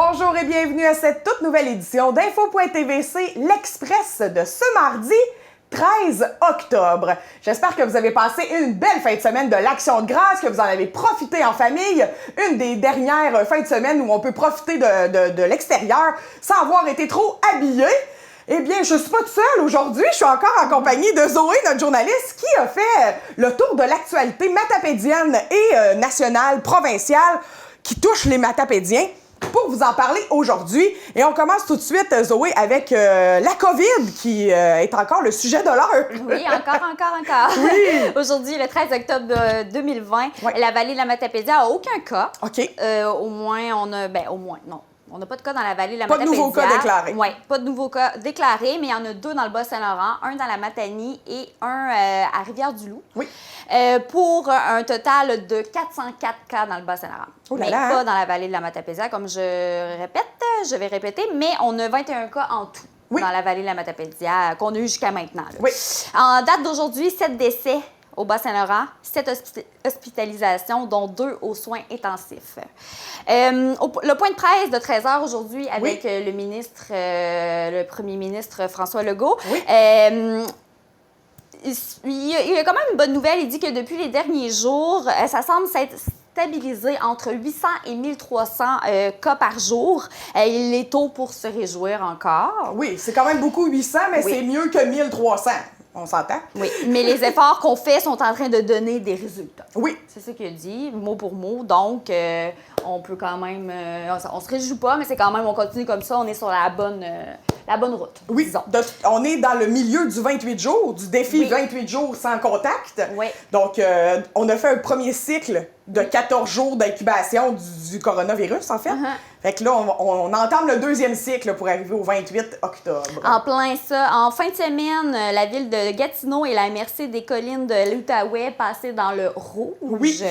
Bonjour et bienvenue à cette toute nouvelle édition d'Info.tvc, l'Express de ce mardi 13 octobre. J'espère que vous avez passé une belle fin de semaine de l'Action de grâce, que vous en avez profité en famille. Une des dernières fins de semaine où on peut profiter de l'extérieur sans avoir été trop habillé. Eh bien, je suis pas toute seule aujourd'hui. Je suis encore en compagnie de Zoé, notre journaliste, qui a fait le tour de l'actualité matapédienne et nationale, provinciale, qui touche les matapédiens, pour vous en parler aujourd'hui. Et on commence tout de suite, Zoé, avec la COVID, qui est encore le sujet de l'heure. Oui, encore. Oui. Aujourd'hui, le 13 octobre 2020, la vallée de la Matapédia n'a aucun cas. OK. Au moins, non. On n'a pas de cas dans la vallée de la Pas de Matapédia. nouveaux cas déclarés. Oui, pas de nouveaux cas déclarés, mais il y en a 2 dans le Bas-Saint-Laurent, un dans la Matanie et un à Rivière-du-Loup. Oui. Pour un total de 404 cas dans le Bas-Saint-Laurent. Oh là Mais là. pas dans la vallée de la Matapédia, comme je vais répéter, mais on a 21 cas en tout. Oui. Dans la vallée de la Matapédia qu'on a eu jusqu'à maintenant. Là. Oui. En date d'aujourd'hui, 7 décès au Bas-Saint-Laurent, 7 hospitalisations, dont 2 aux soins intensifs. Le point de presse de 13 h aujourd'hui avec le premier ministre François Legault. Oui. Il y a quand même une bonne nouvelle. Il dit que depuis les derniers jours, ça semble s'être stabilisé entre 800 et 1300 cas par jour. Il est tôt pour se réjouir encore. Oui, c'est quand même beaucoup 800, mais Oui. c'est mieux que 1300. On s'entend? Oui, mais les efforts qu'on fait sont en train de donner des résultats. Oui. C'est ça qu'il a dit, mot pour mot. Donc, on peut quand même... on se réjouit pas, mais c'est quand même, on continue comme ça, on est sur la bonne route, Oui, disons. on est dans le milieu du 28 jours, du défi Oui. 28 jours sans contact. Oui. Donc, on a fait un premier cycle de 14 jours d'incubation du coronavirus, en fait. Fait que là, on entame le deuxième cycle pour arriver au 28 octobre. En plein ça. En fin de semaine, la ville de Gatineau et la MRC des collines de l'Outaouais passaient dans le rouge. Oui.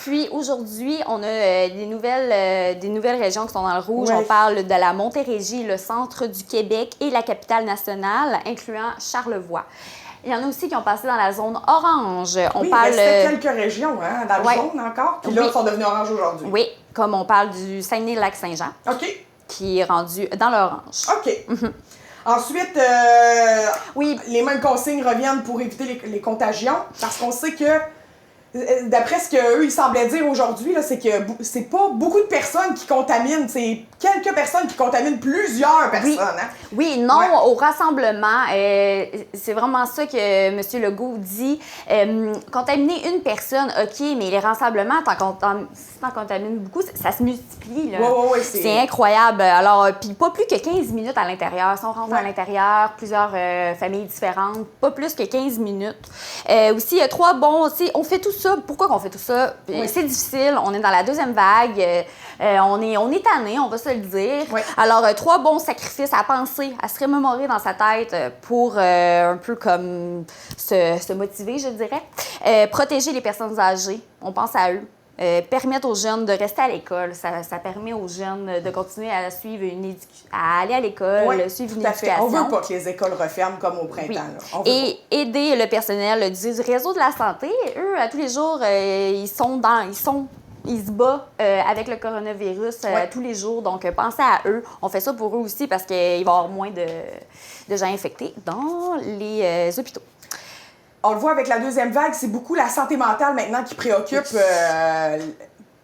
Puis aujourd'hui, on a des nouvelles régions qui sont dans le rouge. Ouais. On parle de la Montérégie, le centre du Québec et la capitale nationale, incluant Charlevoix. Il y en a aussi qui ont passé dans la zone orange. Oui, il restait quelques régions dans le jaune encore, puis là, Oui. ils sont devenus orange aujourd'hui. Oui, comme on parle du Saguenay-Lac-Saint-Jean, OK. qui est rendu dans l'orange. OK. Ensuite, Oui. les mêmes consignes reviennent pour éviter les contagions, parce qu'on sait que, d'après ce qu'eux, ils semblaient dire aujourd'hui, là, c'est que c'est pas beaucoup de personnes qui contaminent, c'est quelques personnes qui contaminent plusieurs personnes. Hein? Oui, non Ouais. au rassemblement. C'est vraiment ça que M. Legault dit. Contaminer une personne, OK, mais les rassemblements, si t'en contamines beaucoup, ça se multiplie. Là. Oui, C'est incroyable. Alors, puis pas plus que 15 minutes à l'intérieur. Si on rentre à l'intérieur, plusieurs familles différentes, pas plus que 15 minutes. Aussi, il y a 3 bons... On fait tout ça. Pourquoi qu'on fait tout ça? Oui. C'est difficile. On est dans la deuxième vague. On est tanné, on va se le dire. Oui. Alors, 3 bons sacrifices à penser, à se remémorer dans sa tête pour un peu comme se motiver, je dirais. Protéger les personnes âgées. On pense à eux. Permettre aux jeunes de rester à l'école. Ça permet aux jeunes de continuer à suivre à aller à l'école, suivre une éducation. On veut pas que les écoles referment comme au printemps. Oui. Là. On veut Et aider le personnel du réseau de la santé. Eux, à tous les jours, ils se battent avec le coronavirus tous les jours. Donc, pensez à eux. On fait ça pour eux aussi parce qu'il va y avoir moins de gens infectés dans les hôpitaux. On le voit avec la deuxième vague, c'est beaucoup la santé mentale maintenant qui préoccupe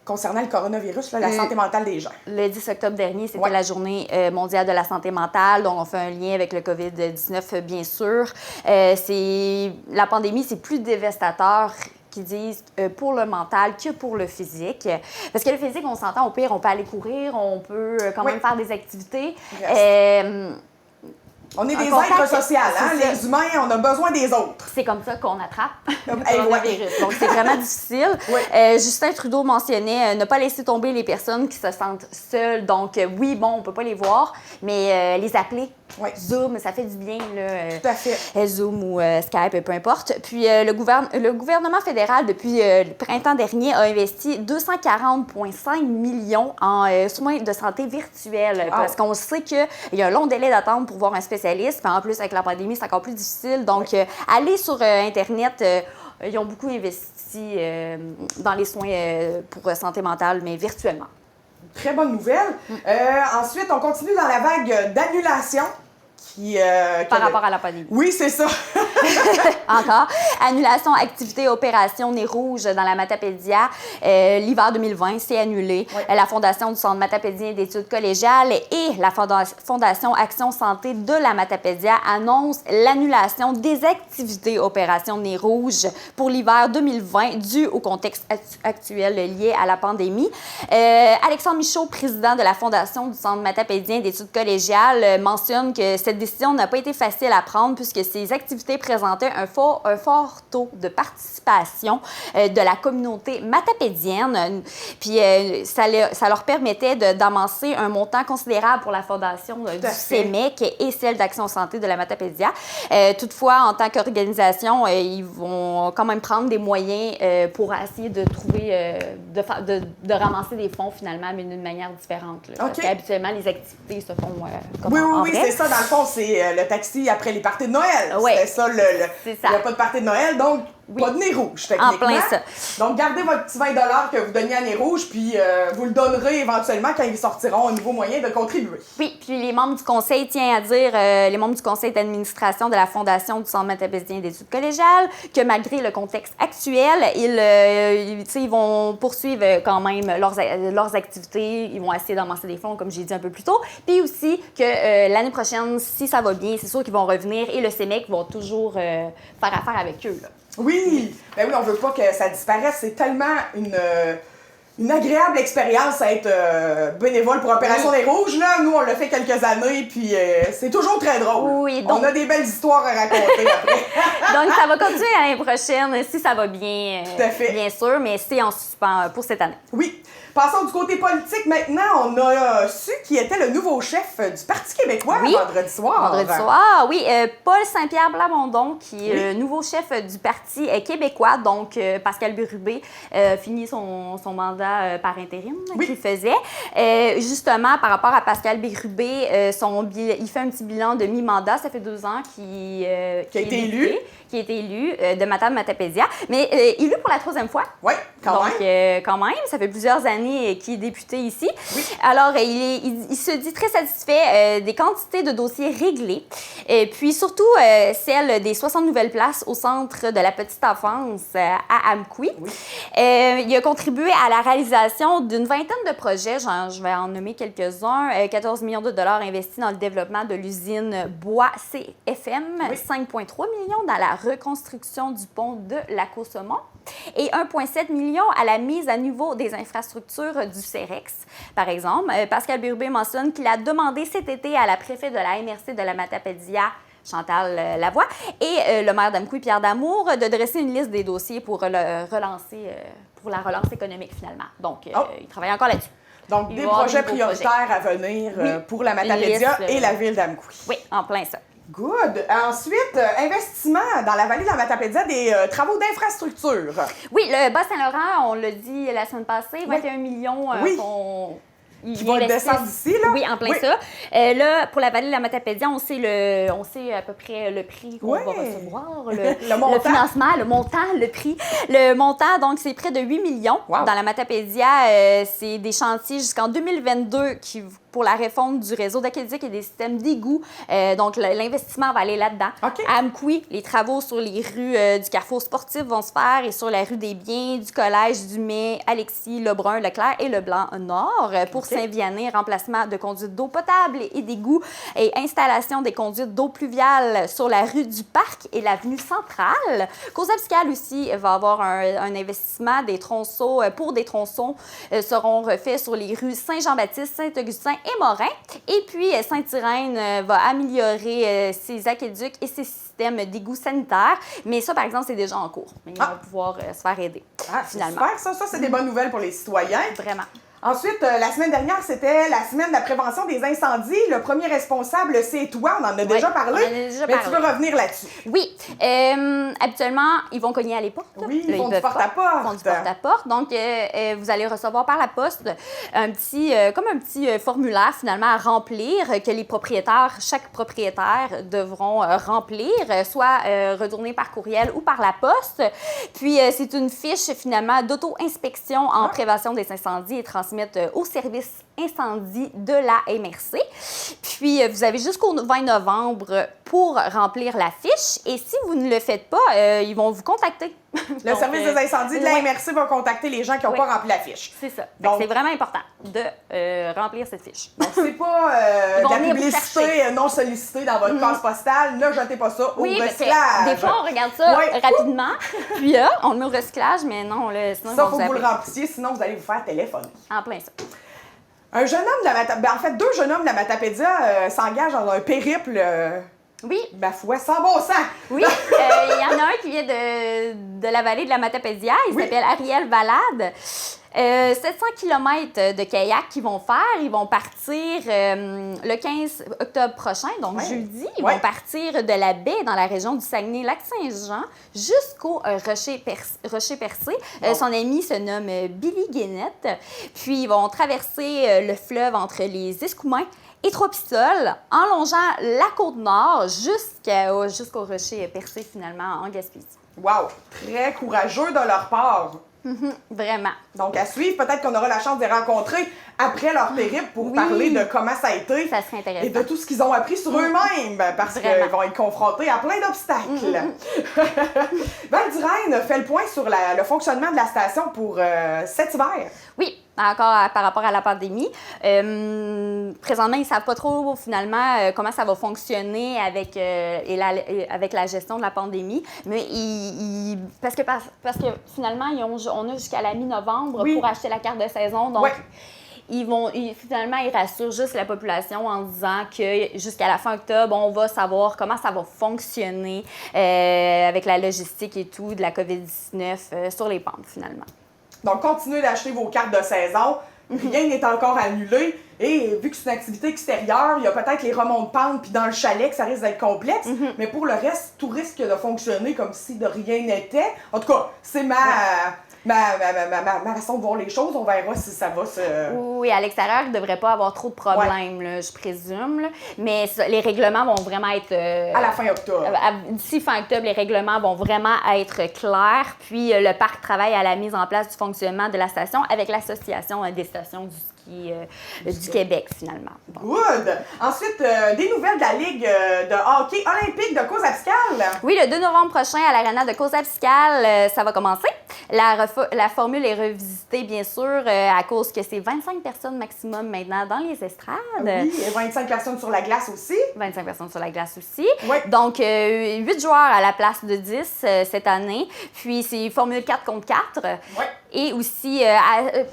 concernant le coronavirus, là, la santé mentale des gens. Le 10 octobre dernier, c'était la journée mondiale de la santé mentale, donc on fait un lien avec le COVID-19, bien sûr. La pandémie, c'est plus dévastateur qui disent pour le mental que pour le physique. Parce que le physique, on s'entend, au pire, on peut aller courir, on peut quand même faire des activités. On est des êtres sociaux, hein? Les humains, on a besoin des autres. C'est comme ça qu'on attrape le Hey, coronavirus. Donc, c'est vraiment difficile. Justin Trudeau mentionnait ne pas laisser tomber les personnes qui se sentent seules. Donc, oui, bon, on peut pas les voir, mais les appeler. Zoom, ça fait du bien, là. Tout à fait. Zoom ou Skype, peu importe. Puis, le gouvernement fédéral, depuis le printemps dernier, a investi 240,5 millions en soins de santé virtuels. Parce qu'on sait qu'il y a un long délai d'attente pour voir un spécialiste. Puis en plus, avec la pandémie, c'est encore plus difficile. Donc, allez sur Internet. Ils ont beaucoup investi dans les soins pour santé mentale, mais virtuellement. très bonne nouvelle. Ensuite, on continue dans la vague d'annulation. Par rapport à la pandémie. Oui, c'est ça. Encore. Annulation, activité, opération Nez Rouge dans la Matapédia. L'hiver 2020, c'est annulé. Oui. La Fondation du Centre matapédien d'études collégiales et la Fondation Action Santé de la Matapédia annoncent l'annulation des activités opération Nez Rouge pour l'hiver 2020 dû au contexte actuel lié à la pandémie. Alexandre Michaud, président de la Fondation du Centre matapédien d'études collégiales, mentionne que cette décision n'a pas été facile à prendre puisque ces activités présentaient un fort taux de participation de la communauté matapédienne. Puis ça leur permettait d'amasser un montant considérable pour la fondation du CEMEC et celle d'Action Santé de la Matapédia. Toutefois, en tant qu'organisation, ils vont quand même prendre des moyens pour essayer de trouver, de ramasser des fonds finalement, mais d'une manière différente. Là, parce qu'habituellement, les activités se font comme Oui, c'est ça. Dans le fond, c'est le taxi après les parties de Noël. Oui. C'était ça, il n'y a pas de party de Noël, donc pas de Nez Rouge, techniquement. En plein ça. Donc, gardez votre petit 20 $ que vous donniez à Nez Rouge, puis vous le donnerez éventuellement quand ils sortiront un nouveau moyen de contribuer. Oui, puis les membres du conseil, tiens à dire, les membres du conseil d'administration de la Fondation du Centre matapédien d'études collégiales, que malgré le contexte actuel, ils vont poursuivre quand même leurs activités, ils vont essayer d'amasser des fonds, comme j'ai dit un peu plus tôt, puis aussi que l'année prochaine, si ça va bien, c'est sûr qu'ils vont revenir et le CEMEC va toujours faire affaire avec eux, là. Oui! Ben oui, on veut pas que ça disparaisse. C'est tellement une agréable expérience à être bénévole pour Opération Nez Rouge. Là, nous, on l'a fait quelques années, puis c'est toujours très drôle. Oui, donc... On a des belles histoires à raconter après. Donc, ça va continuer l'année prochaine, si ça va bien, tout à fait. Bien sûr, mais c'est en suspens pour cette année. Oui. Passons du côté politique maintenant. On a su qui était le nouveau chef du Parti québécois vendredi soir. Vendredi soir, oui. Paul Saint-Pierre Blamondon, qui est le nouveau chef du Parti québécois. Donc, Pascal Bérubé finit son mandat par intérim qu'il faisait. Justement, par rapport à Pascal Bérubé, il fait un petit bilan de mi-mandat. Ça fait 2 ans qu'il a été élu. Qui a été élu de Matapédia, mais élu pour la 3e fois. Oui, quand même. Quand même, ça fait plusieurs années qu'il est député ici. Oui. Alors, il se dit très satisfait des quantités de dossiers réglés, et puis surtout celle des 60 nouvelles places au centre de la petite enfance à Amqui. Oui. Il a contribué à la réalisation d'une vingtaine de projets, je vais en nommer quelques-uns, 14 millions de dollars investis dans le développement de l'usine Bois CFM, 5,3 millions dans la reconstruction du pont de Lac-Saumon et 1,7 million à la mise à niveau des infrastructures du CEREX. Par exemple, Pascal Bérubé mentionne qu'il a demandé cet été à la préfète de la MRC de la Matapédia, Chantal Lavoie, et le maire d'Amqui, Pierre Damour, de dresser une liste des dossiers pour la relance économique, finalement. Donc, il travaille encore là-dessus. Donc, des projets prioritaires à venir pour la Matapédia et la ville d'Amqui. Oui, en plein ça. Good. Ensuite, investissement dans la vallée de la Matapédia, des travaux d'infrastructure. Oui, le Bas-Saint-Laurent, on l'a dit la semaine passée, 21 millions qui vont descendre d'ici, là? Oui, en plein ça. Là, pour la vallée de la Matapédia, on sait à peu près le prix qu'on va recevoir, le financement, le prix. Le montant, donc, c'est près de 8 millions. Wow. Dans la Matapédia, c'est des chantiers jusqu'en 2022 pour la réforme du réseau d'aqueduc et des systèmes d'égouts. Donc, l'investissement va aller là-dedans. Okay. À Amqui, les travaux sur les rues du Carrefour sportif vont se faire et sur la rue des Biens, du Collège, du Mai, Alexis, Lebrun, Leclerc et Leblanc-Nord. Pour Saint-Vianney, remplacement de conduites d'eau potable et d'égouts et installation des conduites d'eau pluviale sur la rue du Parc et l'avenue Centrale. Cause-Abscale aussi va avoir un investissement. Des tronçons seront refaits sur les rues Saint-Jean-Baptiste, Saint-Augustin et Morin. Et puis, Sainte-Irène va améliorer ses aqueducs et ses systèmes d'égouts sanitaires. Mais ça, par exemple, c'est déjà en cours. Mais il va pouvoir se faire aider, finalement. Super, ça, c'est des bonnes nouvelles pour les citoyens. Vraiment. Ensuite, la semaine dernière, c'était la semaine de la prévention des incendies. Le premier responsable, c'est toi. On en a déjà parlé. Mais tu veux revenir là-dessus? Oui. Habituellement, ils vont cogner à les portes. Oui, ils font du porte-à-porte. Ils font du porte-à-porte. Donc, vous allez recevoir par la poste un petit formulaire, finalement, à remplir que chaque propriétaire devront remplir, soit retourner par courriel ou par la poste. Puis, c'est une fiche, finalement, d'auto-inspection en prévention des incendies et transmission transmettre au service incendie de la MRC. Puis, vous avez jusqu'au 20 novembre pour remplir la fiche. Et si vous ne le faites pas, ils vont vous contacter. Le service des incendies de la MRC va contacter les gens qui n'ont pas rempli la fiche. C'est ça. Donc, c'est vraiment important de remplir cette fiche. Donc, c'est pas de la publicité non sollicitée dans votre case postale. Ne jetez pas ça au recyclage. Des fois, on regarde ça rapidement, puis on le met au recyclage, mais non, là, sinon, ça, il faut que vous le remplissiez, sinon vous allez vous faire téléphoner. En plein ça. Un jeune homme de la Matapédia, en fait, 2 jeunes hommes de la Matapédia s'engagent dans un périple, oui. ma foi, sans bon sens. Oui, il y en a un qui vient de la vallée de la Matapédia, il s'appelle Ariel Valade. 700 km de kayak qu'ils vont faire. Ils vont partir le 15 octobre prochain, donc jeudi. Ils vont partir de la baie dans la région du Saguenay-Lac-Saint-Jean jusqu'au Rocher Percé. Son ami se nomme Billy Guénette. Puis ils vont traverser le fleuve entre les Escoumins et Trois-Pistoles, en longeant la côte nord jusqu'au Rocher Percé, finalement, en Gaspésie. Wow! Très courageux de leur part. Vraiment. Donc, à suivre, peut-être qu'on aura la chance de les rencontrer après leur périple pour parler de comment ça a été. Ça serait intéressant. Et de tout ce qu'ils ont appris sur eux-mêmes, parce qu'ils vont être confrontés à plein d'obstacles. Val d'Irène fait le point sur le fonctionnement de la station pour cet hiver. Oui, encore par rapport à la pandémie. Présentement, ils ne savent pas trop, finalement, comment ça va fonctionner avec la gestion de la pandémie. Mais parce que finalement, on a jusqu'à la mi-novembre pour acheter la carte de saison. Donc, finalement, ils rassurent juste la population en disant que jusqu'à la fin octobre, on va savoir comment ça va fonctionner avec la logistique et tout de la COVID-19 sur les pentes, finalement. Donc, continuez d'acheter vos cartes de saison. Rien n'est encore annulé. Et vu que c'est une activité extérieure, il y a peut-être les remonts de pente, puis dans le chalet, que ça risque d'être complexe. Mais pour le reste, tout risque de fonctionner comme si de rien n'était. En tout cas, c'est ma façon de voir les choses. On verra si ça va se... Oui, à l'extérieur, il ne devrait pas avoir trop de problèmes, là, je présume. Là. Mais les règlements vont vraiment être... à la fin octobre. D'ici fin octobre, les règlements vont vraiment être clairs. Puis le parc travaille à la mise en place du fonctionnement de la station avec l'Association des stations du ski du Québec, finalement. Bon. Good! Ensuite, des nouvelles de la Ligue de hockey olympique de Cours-Abscal. Oui, le 2 novembre prochain, à l'Arena de Cours-Abscal, ça va commencer. La formule est revisitée, bien sûr, à cause que c'est 25 personnes maximum maintenant dans les estrades. Oui, et 25 personnes sur la glace aussi. 25 personnes sur la glace aussi. Oui. Donc, 8 joueurs à la place de 10 cette année. Puis, c'est formule 4 contre 4. Oui. Et aussi,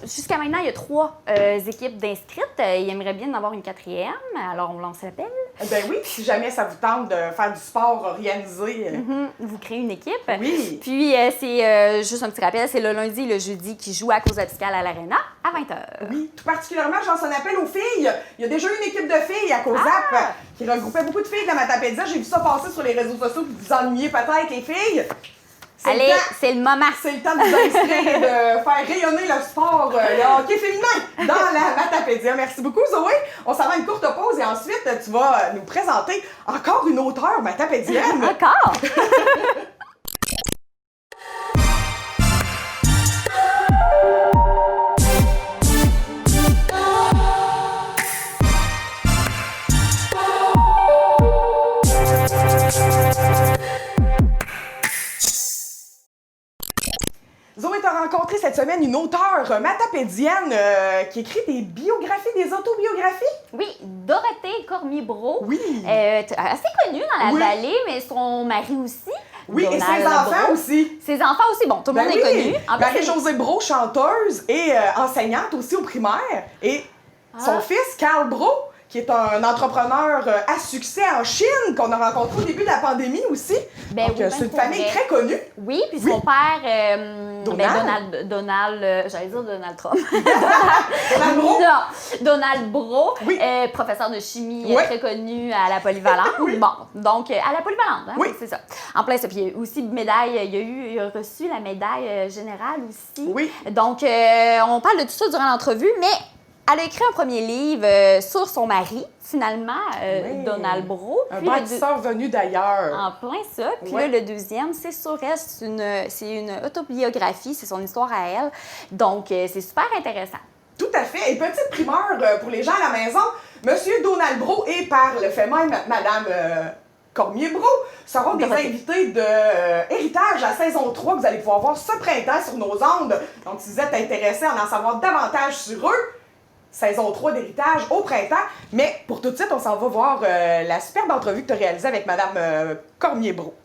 jusqu'à maintenant, il y a 3 équipes d'inscrites. Il aimerait bien en avoir une 4e. Alors, on lance l'appel. Ben oui, si jamais ça vous tente de faire du sport organisé. Vous créez une équipe. Oui. Puis, c'est juste un petit rappel, c'est le lundi et le jeudi qui jouent à Cours-Abscal à l'Arena à 20h. Oui, tout particulièrement, je lance un appel aux filles. Il y a déjà une équipe de filles à Cozap qui regroupait beaucoup de filles de la Matapédia. J'ai vu ça passer sur les réseaux sociaux, vous vous ennuyez peut-être, les filles. Allez, c'est le moment. C'est le temps de vous inscrire et de faire rayonner le sport, le hockey féminin dans la Matapédia. Merci beaucoup, Zoé. On s'en va à une courte pause et ensuite, tu vas nous présenter encore une auteure matapédienne. Encore? Zoé, tu as rencontré cette semaine une auteure matapédienne qui écrit des biographies, des autobiographies? Oui, Dorothée Cormier-Brault. Oui. Assez connue dans la vallée, mais son mari aussi. Oui, Donald et ses enfants Brault. aussi. Ses enfants aussi, bon, tout le monde est connu. Marie-Josée Brault, chanteuse et enseignante aussi au primaire. Et son fils, Carl Brault, qui est un entrepreneur à succès en Chine, qu'on a rencontré au début de la pandémie aussi. Donc, c'est une famille très connue. Oui, puis son père, Donald. j'allais dire Donald Trump. Donald Brault. Non, Donald Brault, Oui. professeur de chimie très connu à la Polyvalente. Bon, donc à la Polyvalente, hein, c'est ça. En plein ça. Puis il y a aussi médaille, il a reçu la médaille générale aussi. Oui. Donc, on parle de tout ça durant l'entrevue, mais elle a écrit un premier livre sur son mari, finalement, Donald Brault. Un bâtisseur venu d'ailleurs. En plein ça. Puis là, le deuxième, c'est sur elle. C'est une autobiographie, c'est son histoire à elle. Donc, c'est super intéressant. Tout à fait. Et petite primeur pour les gens à la maison, Monsieur Donald Brault et par le fait même Madame Cormier-Brault seront des invités de Héritage à saison 3 que vous allez pouvoir voir ce printemps sur nos ondes. Donc, si vous êtes intéressés à en savoir davantage sur eux, saison 3 d'Héritage au printemps. Mais pour tout de suite, on s'en va voir la superbe entrevue que tu as réalisée avec Madame Cormier-Brault.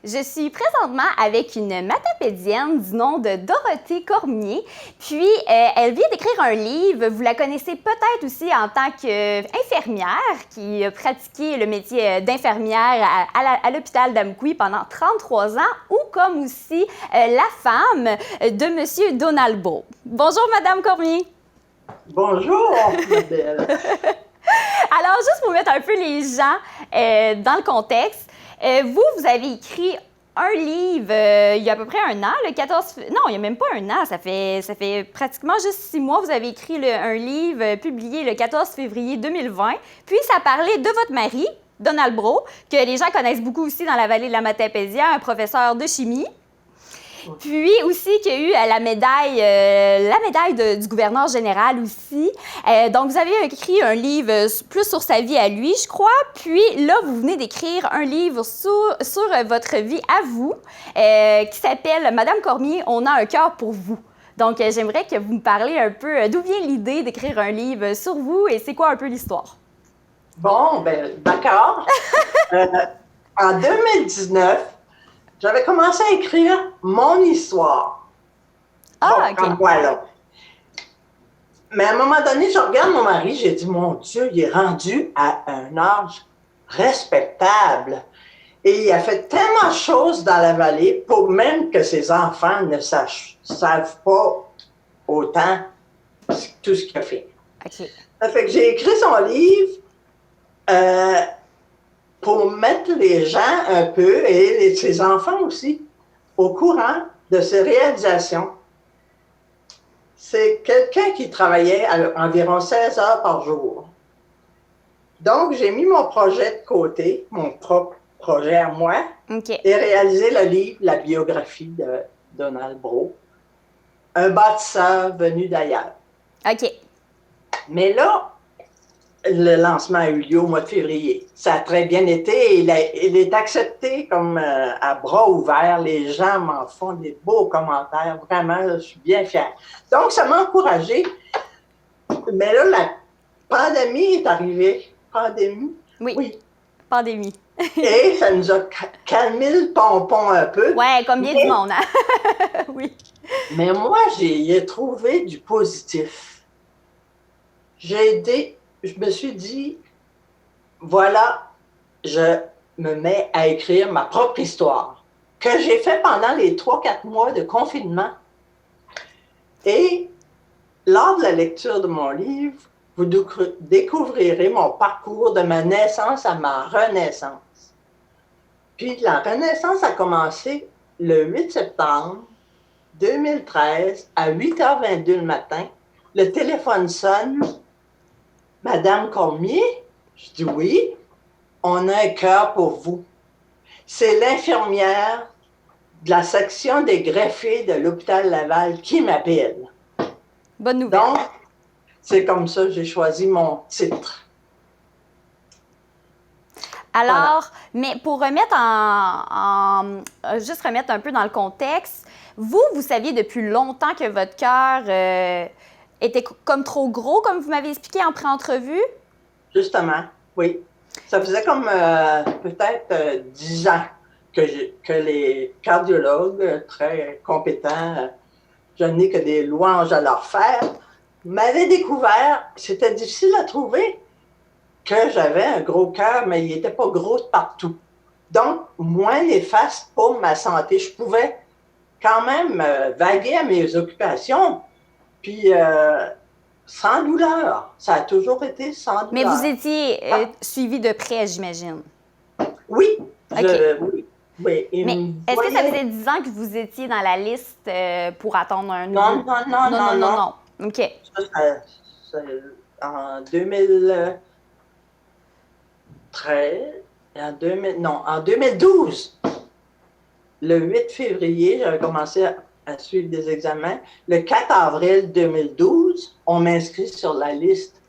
Je suis présentement avec une matapédienne du nom de Dorothée Cormier. Puis, elle vient d'écrire un livre. Vous la connaissez peut-être aussi en tant qu'infirmière qui a pratiqué le métier d'infirmière à l'hôpital d'Amqui pendant 33 ans, ou comme aussi la femme de M. Donald Brault. Bonjour, Madame Cormier. Bonjour, belle. Alors, juste pour mettre un peu les gens dans le contexte, vous avez écrit un livre il y a à peu près un an, le 14... Non, il n'y a même pas un an, ça fait pratiquement juste 6 mois. Vous avez écrit un livre publié le 14 février 2020. Puis, ça parlait de votre mari, Donald Brault, que les gens connaissent beaucoup aussi dans la vallée de la Matapédia, un professeur de chimie. Puis aussi qu'il y a eu la médaille du gouverneur général aussi. Donc, vous avez écrit un livre plus sur sa vie à lui, je crois. Puis là, vous venez d'écrire un livre sur votre vie à vous qui s'appelle « Madame Cormier, on a un cœur pour vous ». Donc, j'aimerais que vous me parliez un peu d'où vient l'idée d'écrire un livre sur vous et c'est quoi un peu l'histoire. Bon, ben d'accord. En 2019, j'avais commencé à écrire mon histoire. Ah, bon, OK. Voilà. Mais à un moment donné, je regarde mon mari, j'ai dit, mon Dieu, il est rendu à un âge respectable. Et il a fait tellement de choses dans la vallée pour même que ses enfants ne savent pas autant tout ce qu'il a fait. OK. Ça fait que j'ai écrit son livre pour mettre les gens un peu, et ses enfants aussi, au courant de ses réalisations. C'est quelqu'un qui travaillait à environ 16 heures par jour. Donc, j'ai mis mon projet de côté, mon propre projet à moi, OK. et réalisé le livre, la biographie de Donald Brault, un bâtisseur venu d'ailleurs. OK. Mais là, le lancement a eu lieu au mois de février. Ça a très bien été. Il est accepté comme à bras ouverts. Les gens m'en font des beaux commentaires. Vraiment, je suis bien fière. Donc, ça m'a encouragée. Mais là, la pandémie est arrivée. Pandémie? Oui. Pandémie. Et ça nous a calmé le pompon un peu. Ouais, comme bien du monde, hein? Oui. Mais moi, j'ai trouvé du positif. Je me suis dit, voilà, je me mets à écrire ma propre histoire, que j'ai fait pendant les 3-4 mois de confinement. Et lors de la lecture de mon livre, vous découvrirez mon parcours de ma naissance à ma renaissance. Puis la renaissance a commencé le 8 septembre 2013 à 8h22 le matin. Le téléphone sonne. Madame Cormier, je dis oui, on a un cœur pour vous. C'est l'infirmière de la section des greffés de l'hôpital Laval qui m'appelle. Bonne nouvelle. Donc, c'est comme ça que j'ai choisi mon titre. Alors, mais pour remettre juste remettre un peu dans le contexte, vous saviez depuis longtemps que votre cœur était comme trop gros, comme vous m'avez expliqué en pré-entrevue? Justement, oui. Ça faisait comme peut-être 10 ans que les cardiologues très compétents, je n'ai que des louanges à leur faire, m'avaient découvert, c'était difficile à trouver, que j'avais un gros cœur, mais il n'était pas gros de partout. Donc, moins néfaste pour ma santé. Je pouvais quand même vaguer à mes occupations, puis sans douleur. Ça a toujours été sans douleur. Mais vous étiez suivi de près, j'imagine. Oui. Okay. Oui. Mais est-ce que ça faisait 10 ans que vous étiez dans la liste pour attendre un nouveau... Non. OK. Ça, en 2013, en 2012, le 8 février, j'avais commencé à suivre des examens. Le 4 avril 2012, on m'inscrit sur la liste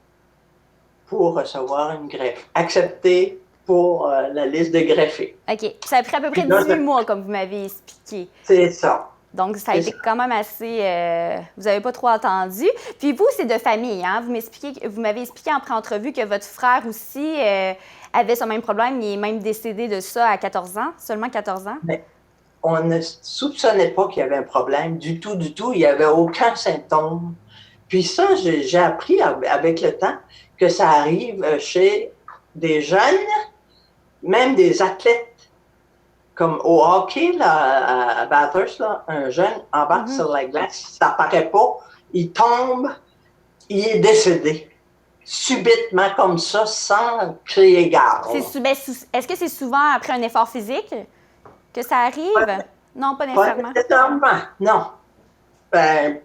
pour recevoir une greffe. Accepté pour la liste de greffés. OK. Ça a pris à peu près 18 mois, comme vous m'avez expliqué. C'est ça. Donc, ça a été quand même assez... vous n'avez pas trop attendu. Puis vous, c'est de famille, hein? Vous m'avez expliqué en pré-entrevue que votre frère aussi avait ce même problème. Il est même décédé de ça à 14 ans, seulement 14 ans. Mais on ne soupçonnait pas qu'il y avait un problème du tout, du tout. Il n'y avait aucun symptôme. Puis ça, j'ai appris avec le temps que ça arrive chez des jeunes, même des athlètes. Comme au hockey, là, à Bathurst, là, un jeune embarque sur la glace, ça paraît pas, il tombe, il est décédé. Subitement comme ça, sans crier gare. Est-ce que c'est souvent après un effort physique que ça arrive? Non, pas nécessairement. Pas nécessairement, non. Ben,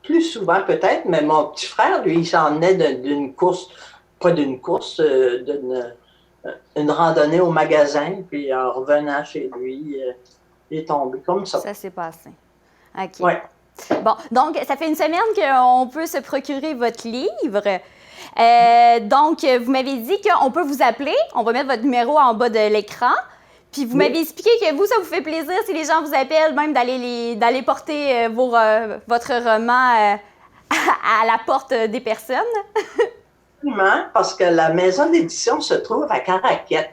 plus souvent peut-être, mais mon petit frère, lui, il s'en venait d'une course, pas d'une course, une randonnée au magasin, puis en revenant chez lui, il est tombé comme ça. Ça s'est passé. OK. Oui. Bon, donc, ça fait une semaine qu'on peut se procurer votre livre. Donc, vous m'avez dit qu'on peut vous appeler. On va mettre votre numéro en bas de l'écran. Puis, vous m'avez expliqué que vous, ça vous fait plaisir si les gens vous appellent, même d'aller porter votre roman à la porte des personnes. Absolument, parce que la maison d'édition se trouve à Caraquette.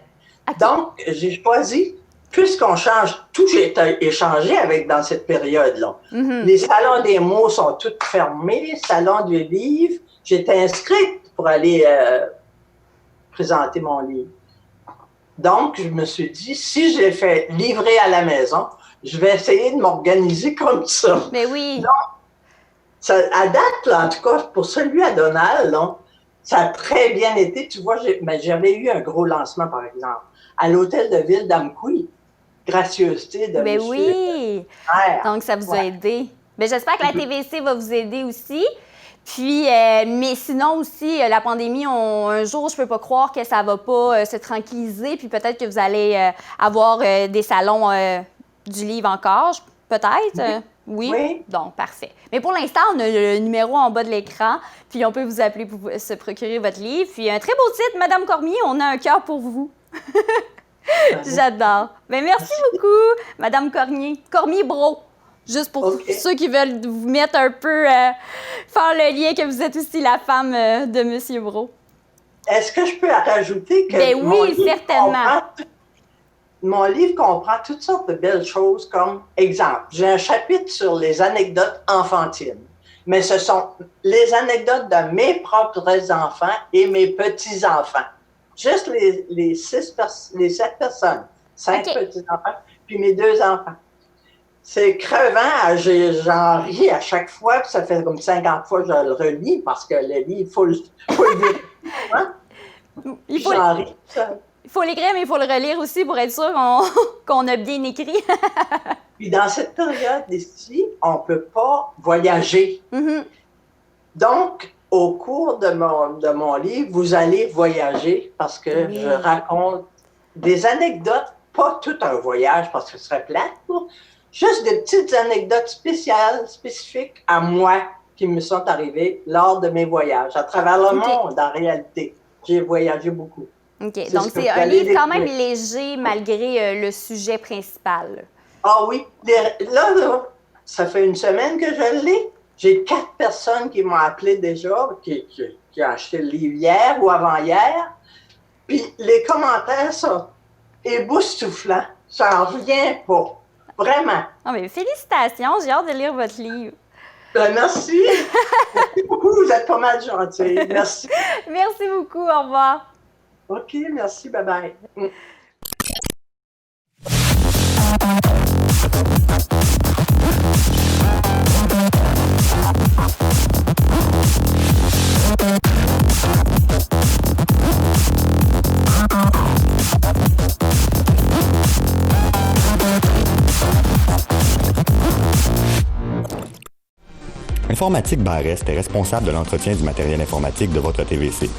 Okay. Donc, j'ai choisi, puisqu'on change, tout j'ai échangé dans cette période-là. Les salons des mots sont tous fermés, salon du livre. J'étais inscrite pour aller présenter mon livre. Donc, je me suis dit, si je l'ai fait livrer à la maison, je vais essayer de m'organiser comme ça. Mais oui. Donc, ça, à date, là, en tout cas, pour celui à Donald, là, ça a très bien été. Tu vois, j'avais eu un gros lancement, par exemple, à l'hôtel de ville d'Amqui. Gracieuseté de Mais monsieur. Oui. Donc, ça vous a aidé. Mais j'espère que la TVC va vous aider aussi. Puis, mais sinon aussi, la pandémie, un jour, je peux pas croire que ça va pas se tranquilliser. Puis peut-être que vous allez avoir des salons du livre encore, peut-être. Oui? Donc, parfait. Mais pour l'instant, on a le numéro en bas de l'écran, puis on peut vous appeler pour se procurer votre livre. Puis un très beau titre, Madame Cormier, on a un cœur pour vous. J'adore. Bien, merci beaucoup, Madame Cormier-Bro. Juste pour ceux qui veulent vous mettre un peu, faire le lien que vous êtes aussi la femme de Monsieur Bro. Est-ce que je peux rajouter que oui, certainement. Mon livre comprend toutes sortes de belles choses comme, exemple, j'ai un chapitre sur les anecdotes enfantines, mais ce sont les anecdotes de mes propres enfants et mes petits-enfants. Juste les 7 personnes, 5 petits-enfants, puis mes 2 enfants. C'est crevant, j'en ris à chaque fois, puis ça fait comme 50 fois que je le relis, parce que le livre, il faut le lire. Hein? J'en ris. Il faut l'écrire, mais il faut le relire aussi pour être sûr qu'on a bien écrit. Puis dans cette période ici, on ne peut pas voyager. Donc, au cours de mon livre, vous allez voyager parce que je raconte des anecdotes, pas tout un voyage parce que ce serait plate, juste des petites anecdotes spécifiques à moi qui me sont arrivées lors de mes voyages, à travers le monde en réalité. J'ai voyagé beaucoup. OK. Donc, c'est un livre quand même léger malgré le sujet principal. Ah oui. Là, ça fait une semaine que je l'ai. J'ai 4 personnes qui m'ont appelé déjà, qui ont acheté le livre hier ou avant-hier. Puis les commentaires sont éboustouflants. J'en reviens pas. Vraiment. Oh, mais félicitations. J'ai hâte de lire votre livre. Ben, merci. Merci beaucoup. Vous êtes pas mal gentils. Merci. Merci beaucoup. Au revoir. OK, merci, bye-bye. Informatique Barest est responsable de l'entretien du matériel informatique de votre TVC.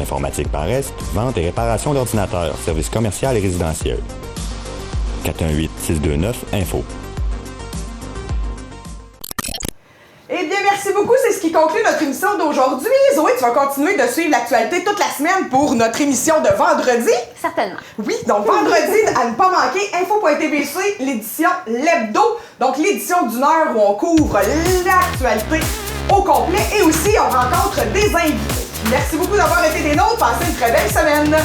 Informatique Barest, vente et réparation d'ordinateurs, services commerciaux et résidentiels. 418-629-INFO. qui conclut notre émission d'aujourd'hui. Zoé, tu vas continuer de suivre l'actualité toute la semaine pour notre émission de vendredi. Certainement. Oui, donc vendredi, à ne pas manquer, info.tvc, l'édition L'Hebdo. Donc l'édition d'une heure où on couvre l'actualité au complet et aussi on rencontre des invités. Merci beaucoup d'avoir été des nôtres. Passez une très belle semaine.